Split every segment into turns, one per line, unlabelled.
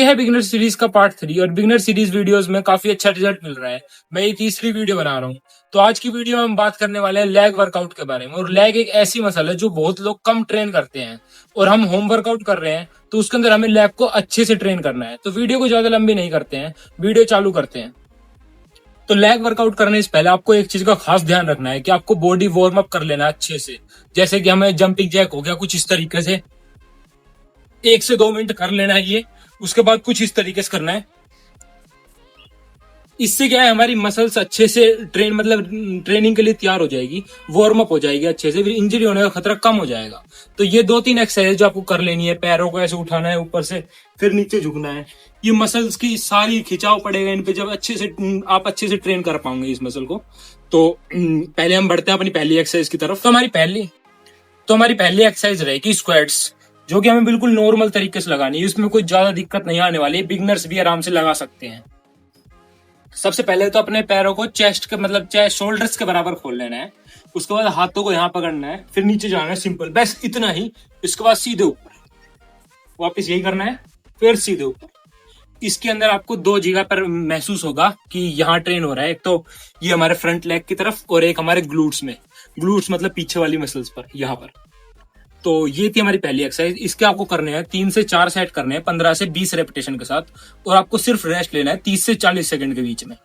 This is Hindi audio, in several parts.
ये है बिगिनर सीरीज का पार्ट 3 और बिगिनर सीरीज वीडियोस में काफी अच्छा रिजल्ट मिल रहा है। मैं ये तीसरी वीडियो बना रहा हूँ। तो आज की वीडियो में हम बात करने वाले हैं लैग वर्कआउट के बारे में। और लैग एक ऐसी मसल है जो बहुत लोग कम ट्रेन करते हैं और हम होम वर्कआउट कर रहे हैं तो उसके अंदर हमें लैग को अच्छे से ट्रेन करना है। तो वीडियो को ज्यादा लंबी नहीं करते हैं, वीडियो चालू करते हैं। तो लैग वर्कआउट करने से पहले आपको एक चीज का खास ध्यान रखना है कि आपको बॉडी वार्म अप कर लेना है अच्छे से। जैसे कि हमें जंपिंग जैक हो गया, कुछ इस तरीके से 1 से 2 मिनट कर लेना है ये। उसके बाद कुछ इस तरीके से करना है। इससे क्या है, हमारी मसल्स अच्छे से ट्रेनिंग के लिए तैयार हो जाएगी, वार्म अप हो जाएगी अच्छे से, फिर इंजरी होने का खतरा कम हो जाएगा। तो ये 2-3 एक्सरसाइज जो आपको कर लेनी है, पैरों को ऐसे उठाना है ऊपर से, फिर नीचे झुकना है। ये मसल्स की सारी खिंचाव पड़ेगा इन पे, जब आप अच्छे से ट्रेन कर पाओगे इस मसल को। तो पहले हम बढ़ते हैं अपनी पहली एक्सरसाइज की तरफ। तो हमारी पहली एक्सरसाइज रहेगी स्क्वाट्स, जो कि हमें बिल्कुल नॉर्मल तरीके से लगानी है। इसमें कोई ज्यादा दिक्कत नहीं आने वाली, बिगनर्स भी आराम से लगा सकते हैं। सबसे पहले तो अपने पैरों को चेस्ट शोल्डर्स के बराबर खोल लेना है। उसके बाद हाथों को यहाँ पकड़ना है, फिर नीचे जाना है, सिंपल, बस इतना ही। इसके बाद सीधे ऊपर, वापस यही करना है, फिर सीधे ऊपर। इसके अंदर आपको 2 जगह पर महसूस होगा कि यहाँ ट्रेन हो रहा है। एक तो ये हमारे फ्रंट लेग की तरफ और एक हमारे ग्लूट्स में। ग्लूट्स मतलब पीछे वाली मसल्स पर, यहाँ पर। तो ये थी हमारी पहली एक्सरसाइज। इसके आपको करने हैं 3 से 4 सेट करने हैं 15 से 20 रेपिटेशन के साथ, और आपको सिर्फ रेस्ट लेना है 30 से 40 सेकंड के बीच में।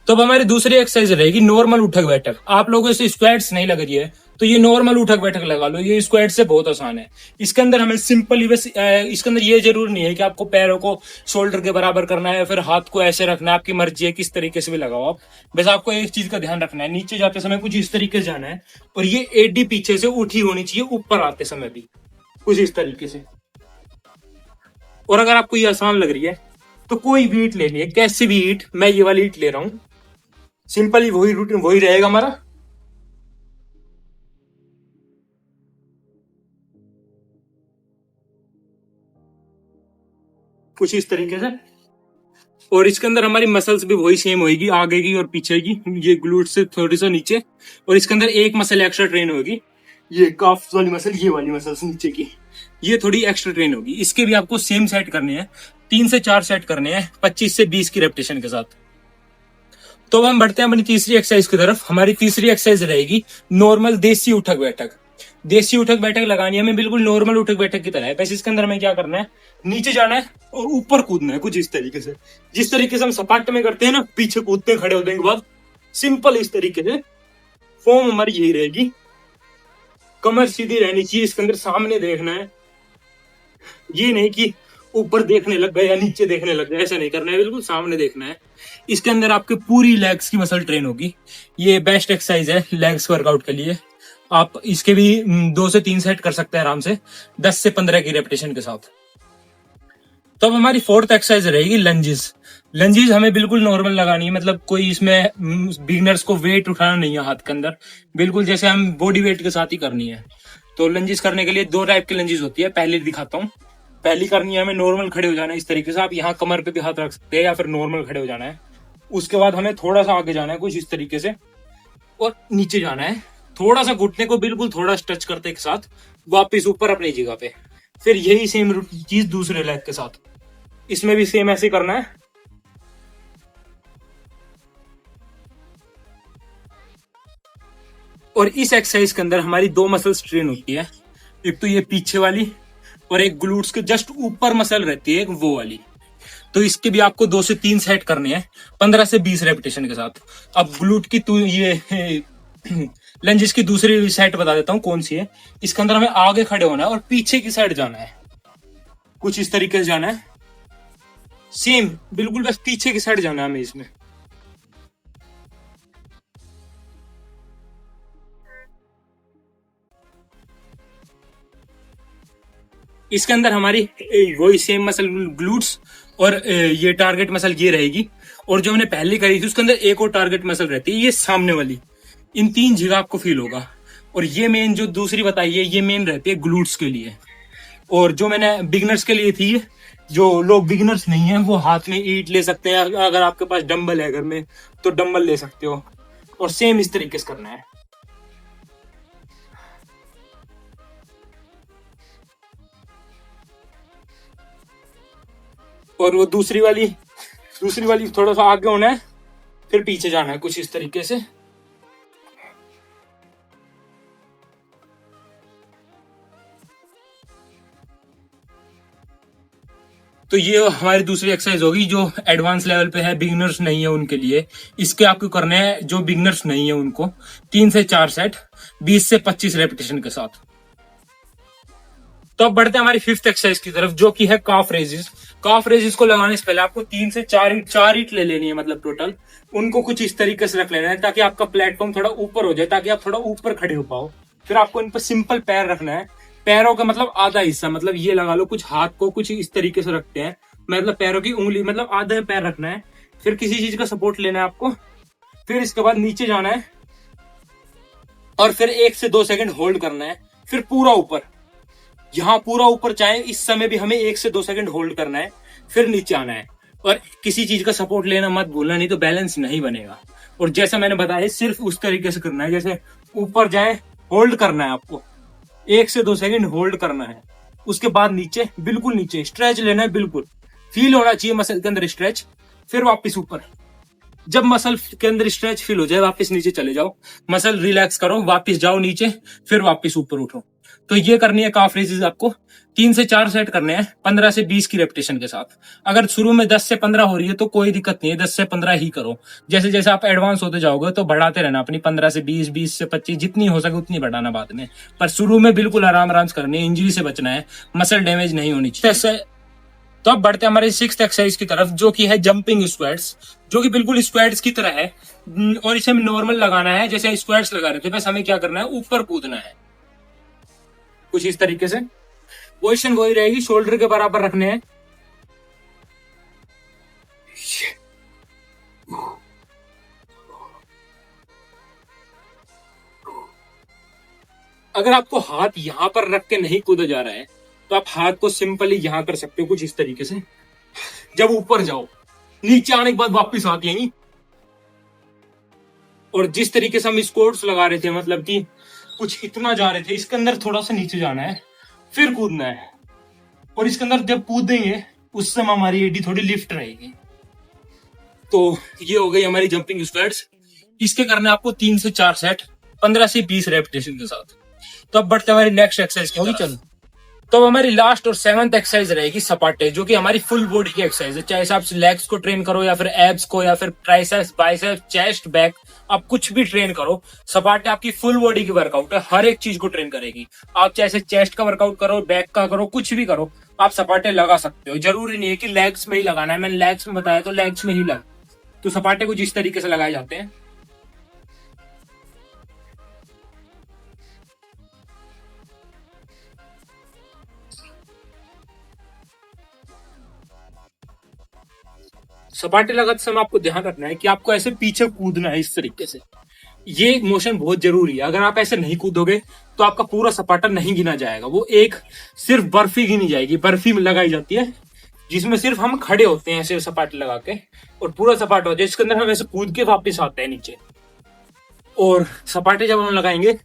तो अब हमारी दूसरी एक्सरसाइज रहेगी नॉर्मल उठक बैठक। आप लोगों से स्क्वाट्स नहीं लग रही है तो ये नॉर्मल उठक बैठक लगा लो, ये स्क्वाट से बहुत आसान है। इसके अंदर हमें सिंपली बस इसके अंदर ये जरूर नहीं है कि आपको पैरों को शोल्डर के बराबर करना है, फिर हाथ को ऐसे रखना है, आपकी मर्जी है किस तरीके से भी लगाओ आप। बस आपको एक चीज का ध्यान रखना है, नीचे जाते समय कुछ इस तरीके से जाना है, और ये एडी पीछे से उठी होनी चाहिए, ऊपर आते समय भी कुछ इस तरीके से। और अगर आपको ये आसान लग रही है तो कोई भी ईट लेनी है, कैसी भी ईट, मैं ये वाली ईट ले रहा हूं। सिंपली वही रूटीन वही रहेगा हमारा। कुछ इस तरीके से। और इसके अंदर हमारी मसल्स भी वही सेम होगी, आगे की और पीछे की, ये ग्लूट से थोड़ी सा नीचे। और इसके अंदर एक मसल एक्स्ट्रा ट्रेन होगी, ये काफ वाली मसल, ये वाली मसल्स नीचे की, ये थोड़ी एक्स्ट्रा ट्रेन होगी। इसके भी आपको सेम सेट करने हैं, 3 से 4 सेट करने हैं 25 से 20 की रेपिटेशन के साथ। तो अब हम बढ़ते हैं अपनी तीसरी एक्सरसाइज की तरफ। हमारी तीसरी एक्सरसाइज रहेगी नॉर्मल देसी उठक बैठक। देसी उठक बैठक लगानी है हमें, बिल्कुल नॉर्मल उठक बैठक की तरह है। बस इसके अंदर हमें क्या करना है, नीचे जाना है और ऊपर कूदना है, कुछ इस तरीके से। जिस तरीके से हम सपाटे में करते हैं ना, पीछे कूदते हैं खड़े होने के बाद, सिंपल इस तरीके से फॉर्म हमारी यही रहेगी। कमर सीधी रहनी चाहिए, इसके अंदर सामने देखना है, ये नहीं कि ऊपर देखने लग गए या नीचे देखने लग गए, ऐसा नहीं करना है, बिल्कुल सामने देखना है। इसके अंदर आपके पूरी लेग्स की मसल ट्रेन होगी। ये बेस्ट एक्सरसाइज है लेग्स वर्कआउट के लिए। आप इसके भी 2 से 3 सेट कर सकते हैं आराम से, 10 से 15 की रेपिटेशन के साथ। तो अब हमारी फोर्थ एक्सरसाइज रहेगी लंजेस। लंजेस हमें बिल्कुल नॉर्मल लगानी है, मतलब कोई इसमें बिगनर्स को वेट उठाना नहीं है हाथ के अंदर, बिल्कुल जैसे हम बॉडी वेट के साथ ही करनी है। तो लंजेस करने के लिए 2 टाइप की लंजेस होती है, पहले दिखाता हूँ। पहली करनी है हमें नॉर्मल खड़े हो जाना है इस तरीके से, आप यहाँ कमर पे भी हाथ रख सकते हैं या फिर नॉर्मल खड़े हो जाना है। उसके बाद हमें थोड़ा सा आगे जाना है कुछ इस तरीके से, और नीचे जाना है, थोड़ा सा घुटने को बिल्कुल थोड़ा टच करते के साथ वापस ऊपर अपनी जगह पे। फिर यही सेम चीज दूसरे लेग के साथ, इसमें भी सेम ऐसे करना है। और इस एक्सरसाइज के अंदर हमारी 2 मसल्स ट्रेन होती है, एक तो ये पीछे वाली, और एक ग्लूट्स के जस्ट ऊपर मसल रहती है, एक वो वाली। तो इसके भी आपको 2 से 3 सेट करने हैं 15 से 20 रेपिटेशन के साथ। अब ग्लूट की ये लंजेस की दूसरी सेट बता देता हूँ कौन सी है। इसके अंदर हमें आगे खड़े होना है और पीछे की साइड जाना है, कुछ इस तरीके से जाना है, सेम बिल्कुल, बस पीछे की साइड जाना है हमें इसमें। इसके अंदर हमारी वही सेम मसल ग्लूट्स और ये टारगेट मसल ये रहेगी। और जो हमने पहले करी थी उसके अंदर एक और टारगेट मसल रहती है, ये सामने वाली। इन 3 जगह आपको फील होगा। और ये मेन जो दूसरी बताई है, ये मेन रहती है ग्लूट्स के लिए। और जो मैंने बिगनर्स के लिए थी, जो लोग बिगनर्स नहीं है वो हाथ में ईट ले सकते हैं, अगर आपके पास डंबल है घर में तो डंबल ले सकते हो। और सेम इस तरीके से करना है। और वो दूसरी वाली थोड़ा सा आगे होना है, फिर पीछे जाना है कुछ इस तरीके से। तो ये हमारी दूसरी एक्सरसाइज होगी जो एडवांस लेवल पे है, बिगिनर्स नहीं है उनके लिए। इसके आपको करने हैं, जो बिगिनर्स नहीं है उनको 3 से 4 सेट 20 से 25 रेपिटेशन के साथ। तो अब बढ़ते हैं हमारी फिफ्थ एक्सरसाइज की तरफ, जो कि है काफ रेजिस। काफ रेजिस को लगाने से पहले आपको 3 से 4 ईंट ले लेनी है, मतलब टोटल उनको कुछ इस तरीके से रख लेना है ताकि आपका प्लेटफॉर्म थोड़ा ऊपर हो जाए, ताकि आप थोड़ा ऊपर खड़े हो पाओ। फिर आपको इन पर सिंपल पैर रखना है, पैरों का मतलब आधा हिस्सा, मतलब ये लगा लो कुछ हाथ को कुछ इस तरीके से रखते हैं, मतलब पैरों की उंगली मतलब आधा पैर रखना है। फिर किसी चीज का सपोर्ट लेना है आपको। फिर इसके बाद नीचे जाना है और फिर 1 से 2 सेकंड होल्ड करना है। फिर पूरा ऊपर, यहाँ पूरा ऊपर चाहे इस समय भी हमें 1 से 2 सेकंड होल्ड करना है। फिर नीचे आना है और किसी चीज का सपोर्ट लेना मत भूलना, नहीं तो बैलेंस नहीं बनेगा। और जैसा मैंने बताया सिर्फ उस तरीके से करना है, जैसे ऊपर जाए होल्ड करना है आपको, 1 से 2 सेकंड होल्ड करना है। उसके बाद नीचे, बिल्कुल नीचे स्ट्रेच लेना है, बिल्कुल फील होना चाहिए मसल के अंदर स्ट्रेच। फिर वापस ऊपर, जब मसल के अंदर स्ट्रेच फील हो जाए वापस नीचे चले जाओ, मसल रिलैक्स करो, वापस जाओ नीचे, फिर वापस ऊपर उठो। तो ये करनी है काफ रेजिस आपको। 3 से 4 सेट करने हैं 15 से 20 की रेपिटेशन के साथ। अगर शुरू में 10 से 15 हो रही है तो कोई दिक्कत नहीं है, 10 से 15 ही करो। जैसे जैसे आप एडवांस होते जाओगे तो बढ़ाते रहना अपनी, 15 से 20, 20 से 25, जितनी हो सके उतनी बढ़ाना बाद में। पर शुरू में बिल्कुल आराम आराम से करनी है, इंजरी से बचना है, मसल डैमेज नहीं होनी चाहिए। तो अब बढ़ते हैं हमारे 6th एक्सरसाइज की तरफ, जो कि है जंपिंग स्क्वाट्स, जो कि बिल्कुल स्क्वाट्स की तरह है। और इसे हमें नॉर्मल लगाना है जैसे स्क्वाट्स लगा रहे थे, बस हमें क्या करना है, ऊपर कूदना है कुछ इस तरीके से। पोजीशन वही रहेगी, शोल्डर के बराबर रखने हैं। अगर आपको हाथ यहां पर रख के नहीं कूदा जा रहा है तो आप हाथ को सिंपली यहां कर सकते हो कुछ इस तरीके से। जब ऊपर जाओ, नीचे आने के बाद वापस आती है। और जिस तरीके से हम स्क्वाट्स लगा रहे थे, मतलब कि कुछ इतना जा रहे थे, इसके अंदर थोड़ा सा नीचे जाना है, फिर कूदना है। और इसके अंदर जब कूदेंगे उस समय हमारी एडी थोड़ी लिफ्ट रहेगी। तो ये हो गई हमारी जंपिंग स्क्वाट्स। इसके करने आपको 3 से 4 सेट 15 से 20 रेपिटेशन के साथ। तो अब बढ़ते हमारी नेक्स्ट एक्सरसाइज होगी। चलो, तो हमारी लास्ट और 7th एक्सरसाइज रहेगी सपाटे, जो कि हमारी फुल बॉडी की एक्सरसाइज है। चाहे आप लेग्स को ट्रेन करो या फिर एब्स को या फिर ट्राइसेप्स, बाइसेप्स, चेस्ट, बैक, आप कुछ भी ट्रेन करो। सपाटे आपकी फुल बॉडी की वर्कआउट है, हर एक चीज को ट्रेन करेगी। आप चाहे चेस्ट का वर्कआउट करो, बैक का करो, कुछ भी करो, आप सपाटे लगा सकते हो। जरूरी नहीं है कि लेग्स में ही लगाना है, मैंने लेग्स में बताया तो लेग्स में ही लगा। तो सपाटे कुछ इस तरीके से लगाए जाते हैं। सपाटे लगाते समय आपको ध्यान रखना है कि आपको ऐसे पीछे कूदना है इस तरीके से। ये मोशन बहुत जरूरी है। अगर आप ऐसे नहीं कूदोगे तो आपका पूरा सपाटा नहीं गिना जाएगा। वो एक सिर्फ बर्फी गिनी जाएगी, बर्फी में लगाई जाती है, जिसमें सिर्फ हम खड़े होते हैं ऐसे सपाटे लगा के, और पूरा सपाटा होता है जिसके अंदर हम ऐसे कूद के वापस आते हैं नीचे। और सपाटे जब हम लगाएंगे,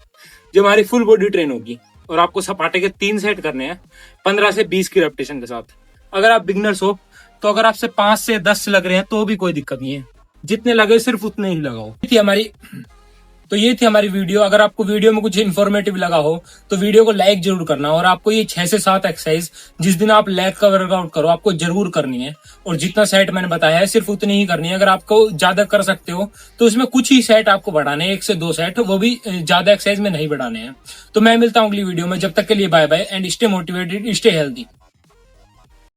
जब हमारी फुल बॉडी ट्रेन होगी, और आपको सपाटे के 3 सेट करने हैं 15 से 20 की रेपिटेशन के साथ। अगर आप बिगनर्स हो तो अगर आपसे 5 से 10 लग रहे हैं तो भी कोई दिक्कत नहीं है, जितने लगे सिर्फ उतने ही लगाओ। ये थी हमारी वीडियो। अगर आपको वीडियो में कुछ इन्फॉर्मेटिव लगा हो तो वीडियो को लाइक जरूर करना। और आपको ये 6 से 7 एक्सरसाइज जिस दिन आप लेग का वर्कआउट करो आपको जरूर करनी है। और जितना सेट मैंने बताया है सिर्फ उतनी ही करनी है। अगर आपको ज्यादा कर सकते हो तो उसमें कुछ ही सेट आपको बढ़ाने हैं, 1 से 2 सेट, वो भी ज्यादा एक्सरसाइज में नहीं बढ़ाने हैं। तो मैं मिलता हूँ अगली वीडियो में, जब तक के लिए bye bye and stay motivated, stay healthy.